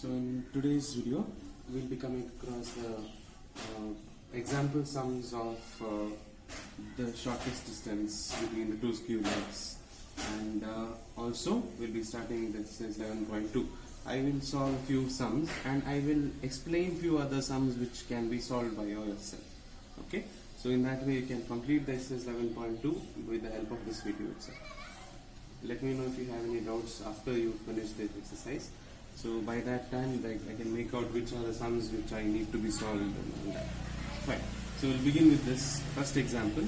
So in today's video, we'll be coming across the example sums of the shortest distance between the two skew lines, and also we'll be starting this is 11.2. I will solve few sums and I will explain few other sums which can be solved by yourself. Okay, so in that way you can complete the exercise 11.2 with the help of this video itself. Let me know if you have any doubts after you finish this exercise. So by that time, I can make out which are the sums which I need to be solved and all that. Fine. So we'll begin with this first example.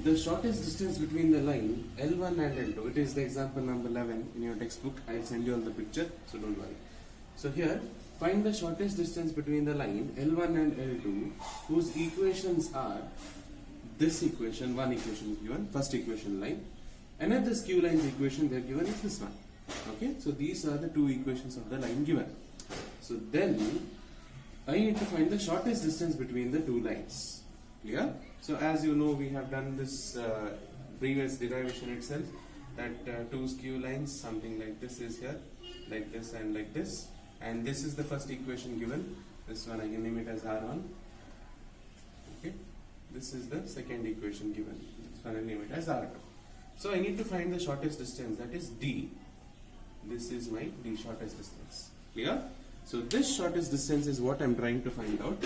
The shortest distance between the line L1 and L2. It is the example number 11 in your textbook. I'll send you on the picture, so don't worry. So here, find the shortest distance between the line L1 and L2, whose equations are this equation. One equation is given, first equation line. Another skew line's equation they are given is this one. Okay, so these are the two equations of the line given. So then I need to find the shortest distance between the two lines. Clear? So as you know, we have done this previous derivation itself, that two skew lines, something like this is here, like this and like this, and this is the first equation given. This one I can name it as R1. Okay, this is the second equation given. This one I name it as R2. So I need to find the shortest distance, that is D. This is my D shortest distance. Clear? So this shortest distance is what I am trying to find out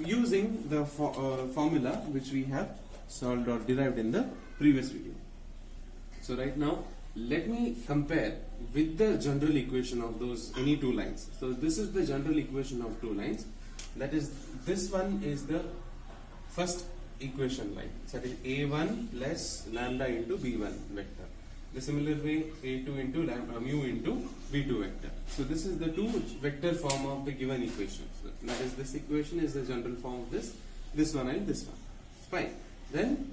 using the formula which we have solved or derived in the previous video. So right now let me compare with the general equation of those any two lines. So this is the general equation of two lines. That is, this one is the first equation line. So that is A1 less lambda into B1 vector. The similar way A2 into lambda mu into B2 vector. So this is the two vector form of the given equation. So that is, this equation is the general form of this one and this one. Fine. Then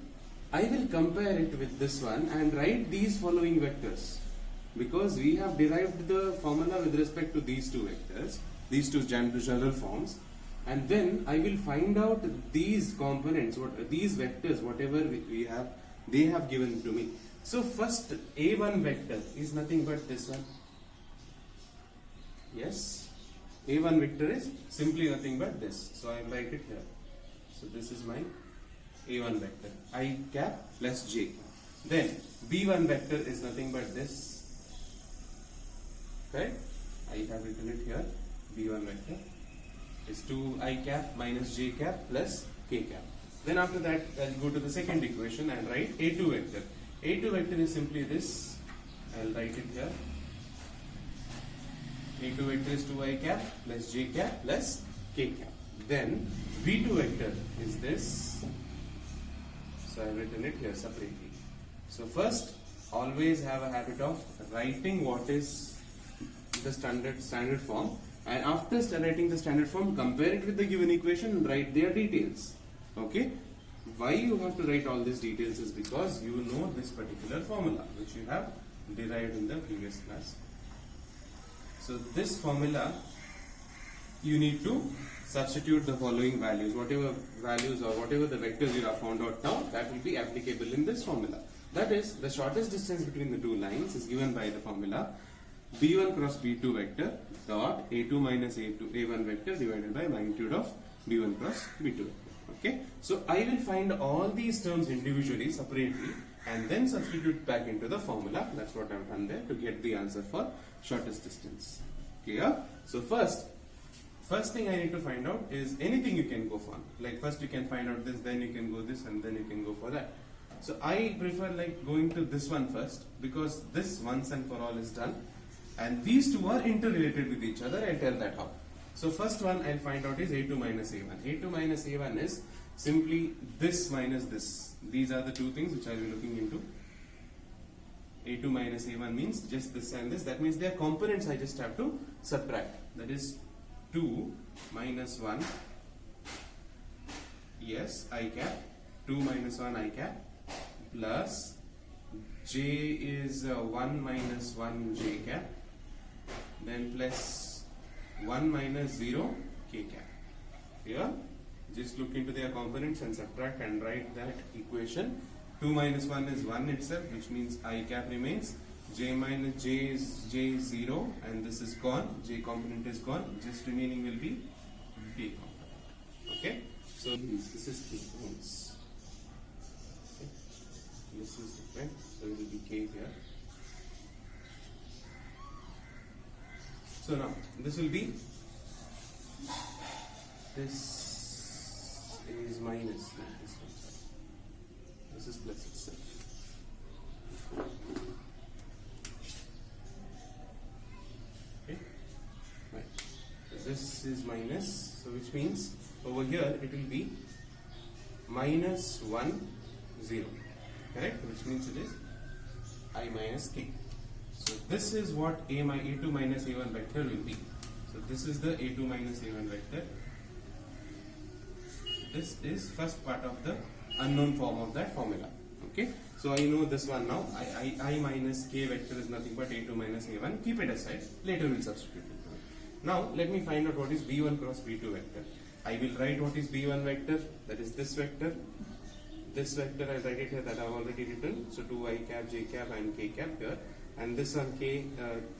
I will compare it with this one and write these following vectors, because we have derived the formula with respect to these two vectors, these two general forms, and then I will find out these components, these vectors, whatever we have, they have given to me. So first A1 vector is nothing but this one. Yes, A1 vector is simply nothing but this. So I will write it here. So this is my A1 vector, I cap plus j. Then B1 vector is nothing but this. Okay, I have written it here. B1 vector is 2i cap minus j cap plus k cap. Then after that I'll go to the second equation and write A2 vector. A2 vector is simply this. I'll write it here. A2 vector is 2i cap plus j cap plus k cap. Then B2 vector is this. So I've written it here separately. So first, always have a habit of writing what is the standard form, and after writing the standard form, compare it with the given equation and write their details. Okay? Why you have to write all these details is because you know this particular formula which you have derived in the previous class. So this formula, you need to substitute the following values, whatever values or whatever the vectors you have found out now, that will be applicable in this formula. That is, the shortest distance between the two lines is given by the formula B1 cross B2 vector dot A2 minus A1 vector divided by magnitude of B1 cross B2 vector. Okay, so I will find all these terms individually, separately, and then substitute back into the formula. That's what I've done there to get the answer for shortest distance. Clear? So first thing I need to find out is anything you can go for. Like first you can find out this, then you can go this, and then you can go for that. So I prefer like going to this one first, because this once and for all is done, and these two are interrelated with each other. I'll tell that how. So first one I'll find out is A2 minus A1. A2 minus A1 is simply this minus this. These are the two things which I'll be looking into. A2 minus A1 means just this and this. That means their components I just have to subtract. That is 2 minus 1. Yes, I cap. 2 minus 1 I cap. Plus j is 1 minus 1 j cap. Then plus 1 minus 0 k cap. Here, just look into their components and subtract and write that equation. 2 minus 1 is 1 itself, which means I cap remains. j minus j is 0 and this is gone, j component is gone, just remaining will be k component. Okay, so this is k points. Okay. This is different, so it will be k here. So now this will be, this is minus, not this one, sorry. This is plus itself. Okay, right. So this is minus, so which means over here it will be minus 1 0, correct? Which means it is I minus k. So this is what a2 minus a1 vector will be. So this is the a2 minus a1 vector. This is first part of the unknown form of that formula. Okay, so I know this one now. I minus k vector is nothing but a2 minus a1. Keep it aside. Later we'll substitute it. Now let me find out what is b1 cross b2 vector. I will write what is b1 vector. That is this vector. This vector I write it here, that I have already written. So 2i cap, j cap and k cap here. And this one k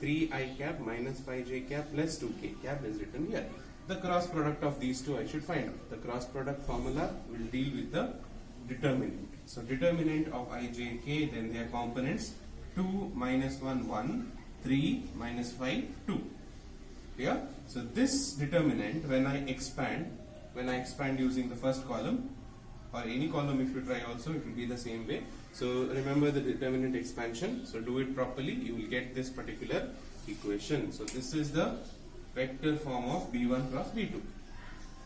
3i cap minus 5j cap plus 2k cap is written here. The cross product of these two I should find out. The cross product formula will deal with the determinant. So determinant of I, j, k, then their components 2 minus 1 1, 3 minus 5 2. Clear? So this determinant, when I expand using the first column or any column, if you try also, it will be the same way. So remember the determinant expansion. So do it properly, you will get this particular equation. So this is the vector form of b1 cross b2.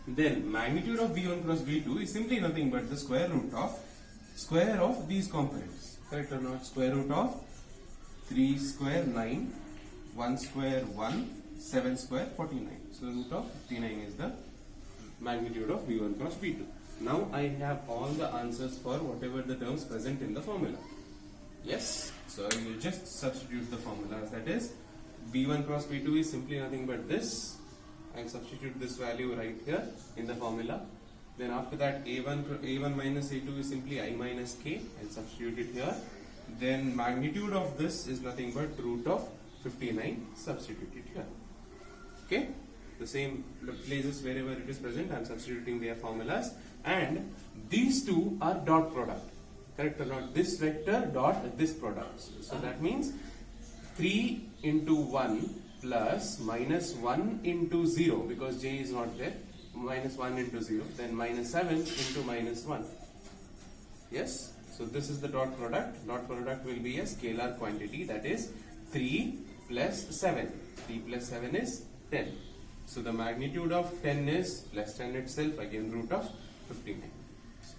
Then magnitude of b1 cross b2 is simply nothing but the square root of these components. Correct or not? Square root of 3 square 9, 1 square 1, 7 square 49. So the root of 59 is the magnitude of b1 cross b2. Now I have all the answers for whatever the terms present in the formula. Yes, so I will just substitute the formulas. That is, b1 cross b2 is simply nothing but this. I will substitute this value right here in the formula. Then after that, a1 minus a2 is simply I minus k. I will substitute it here. Then magnitude of this is nothing but root of 59. Substitute it here. Okay. The same places wherever it is present, I am substituting their formulas, and these two are dot product. Correct or not? This vector dot this product. So that means 3 into 1 plus minus 1 into 0, because j is not there, minus 1 into 0, then minus 7 into minus 1. Yes? So this is the dot product. Dot product will be a scalar quantity, that is 3 plus 7. 3 plus 7 is 10. So the magnitude of 10 is plus 10 itself, again root of 59.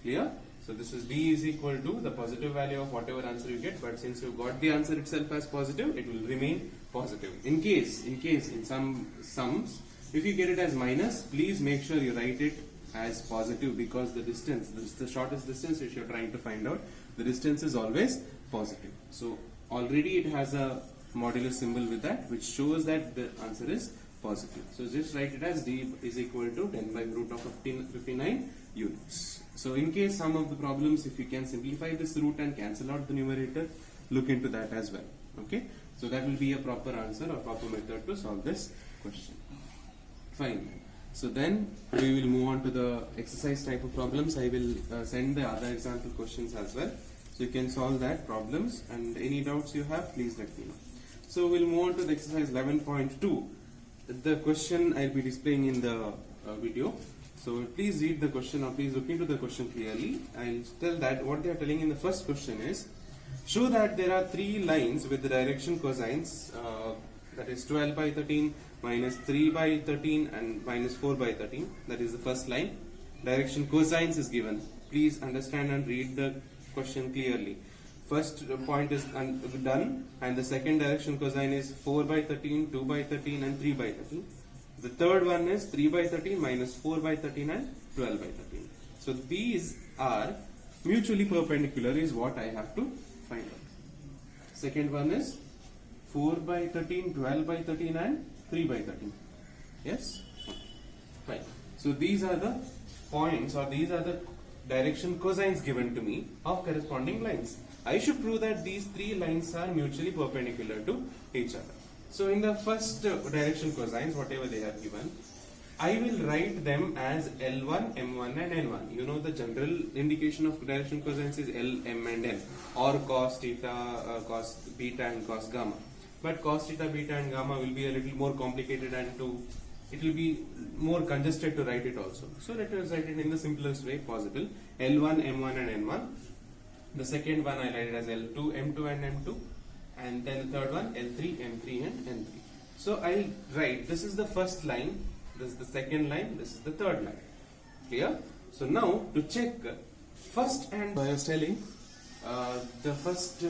Clear? So this is b is equal to the positive value of whatever answer you get, but since you got the answer itself as positive, it will remain positive. In case in some sums, if you get it as minus, please make sure you write it as positive, because the distance, the shortest distance which you are trying to find out, the distance is always positive. So already it has a modulus symbol with that, which shows that the answer is positive. So just write it as d is equal to 10 by root of 59 units. So in case some of the problems, if you can simplify this root and cancel out the numerator, look into that as well. Okay, so that will be a proper answer or proper method to solve this question. Fine. So then we will move on to the exercise type of problems. I will send the other example questions as well, so you can solve that problems, and any doubts you have, please let me know. So we'll move on to the exercise 11.2. The question I'll be displaying in the video. So please read the question, or please look into the question clearly. I'll tell that what they are telling in the first question is, show that there are 3 lines with the direction cosines, that is 12 by 13, minus 3 by 13 and minus 4 by 13. That is the first line. Direction cosines is given. Please understand and read the question clearly. First point is done, and the second direction cosine is 4 by 13, 2 by 13 and 3 by 13. The third one is 3 by 13 minus 4 by 13 and 12 by 13. So these are mutually perpendicular is what I have to find out. Second one is 4 by 13, 12 by 13 and 3 by 13. Yes? Fine. So these are the points, or these are the direction cosines given to me of corresponding lines. I should prove that these three lines are mutually perpendicular to each other. So in the first direction cosines, whatever they have given, I will write them as L1, M1 and N1. You know the general indication of direction cosines is L, M and N, or cos theta, cos beta and cos gamma. But cos theta, beta and gamma will be a little more complicated and it will be more congested to write it also. So let us write it in the simplest way possible. L1, M1 and N1. The second one I write it as L2, M2 and M2. And then the third one L3, M3 and N3. So I'll write, this is the first line, this is the second line, this is the third line. Clear? So now to check first, and I was telling the first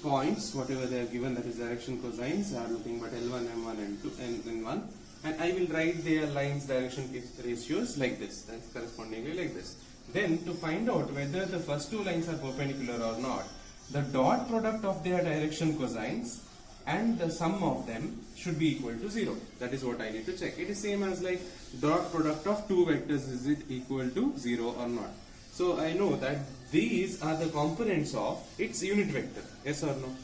points, whatever they are given, that is direction cosines, are nothing but L1, M1 and N1. And I will write their lines direction ratios like this, that's correspondingly like this. Then to find out whether the first two lines are perpendicular or not, the dot product of their direction cosines and the sum of them should be equal to 0. That is what I need to check. It is same as like dot product of two vectors, is it equal to 0 or not. So I know that these are the components of its unit vector, yes or no?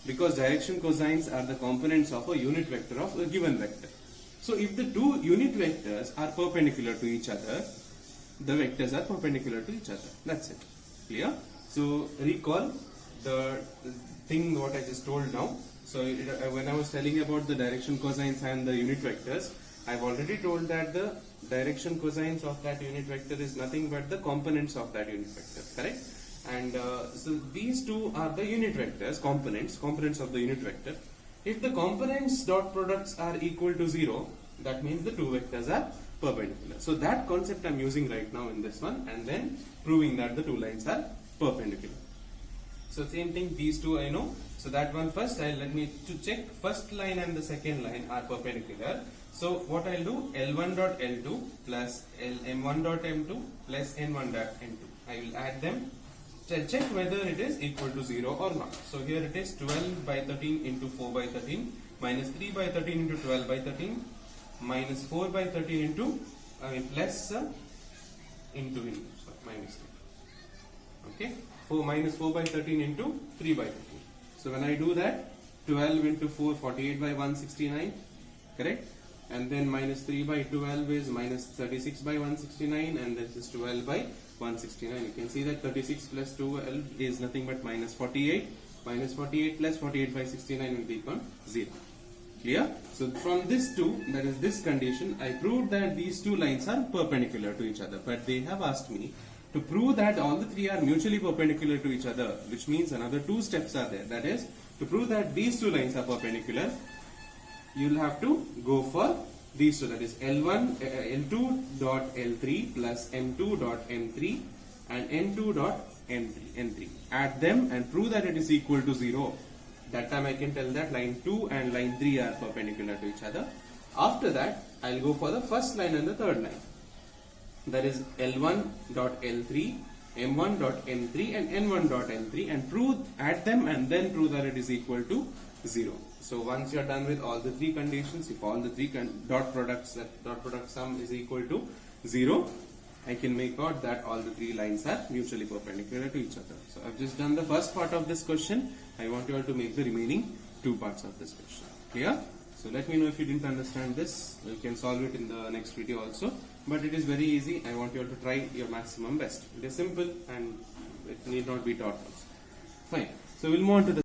Because direction cosines are the components of a unit vector of a given vector. So if the two unit vectors are perpendicular to each other, the vectors are perpendicular to each other. That's it. Clear? So recall the thing what I just told now. So when I was telling about the direction cosines and the unit vectors, I've already told that the direction cosines of that unit vector is nothing but the components of that unit vector, correct? And so these two are the unit vectors, components of the unit vector. If the components dot products are equal to 0, that means the two vectors are perpendicular. So that concept I'm using right now in this one, and then proving that the two lines are perpendicular. So same thing, these two I know. So that one first, let me to check first line and the second line are perpendicular. So what I'll do, L1 dot L2 plus M1 dot M2 plus N1 dot N2. I will add them, check whether it is equal to 0 or not. So here it is 12 by 13 into 4 by 13 minus 3 by 13 into 12 by 13 minus 4 by 13 into plus into sorry, my mistake. Okay, 4 by 13 into 3 by 13. So when I do that, 12 into 4, 48 by 169, correct? And then minus 3 by 12 is minus 36 by 169, and this is 12 by 169. You can see that 36 plus 12 is nothing but minus 48. Minus 48 plus 48 by 69 will be equal to 0. Clear? So from this two, that is this condition, I proved that these two lines are perpendicular to each other. But they have asked me to prove that all the three are mutually perpendicular to each other, which means another two steps are there. That is, to prove that these two lines are perpendicular, you will have to go for these two, that is L2 dot L3 plus M2 dot M3 and N2 dot N3. Add them and prove that it is equal to 0. That time I can tell that line 2 and line 3 are perpendicular to each other. After that, I will go for the first line and the third line. That is L1 dot L3, M1 dot M3 and N1 dot N3, and add them and then prove that it is equal to 0. So once you are done with all the three conditions, if all the three dot product sum is equal to 0, I can make out that all the three lines are mutually perpendicular to each other. So I've just done the first part of this question. I want you all to make the remaining two parts of this question. Clear? So let me know if you didn't understand this. You can solve it in the next video also. But it is very easy. I want you all to try your maximum best. It is simple and it need not be taught also. Fine. So we'll move on to the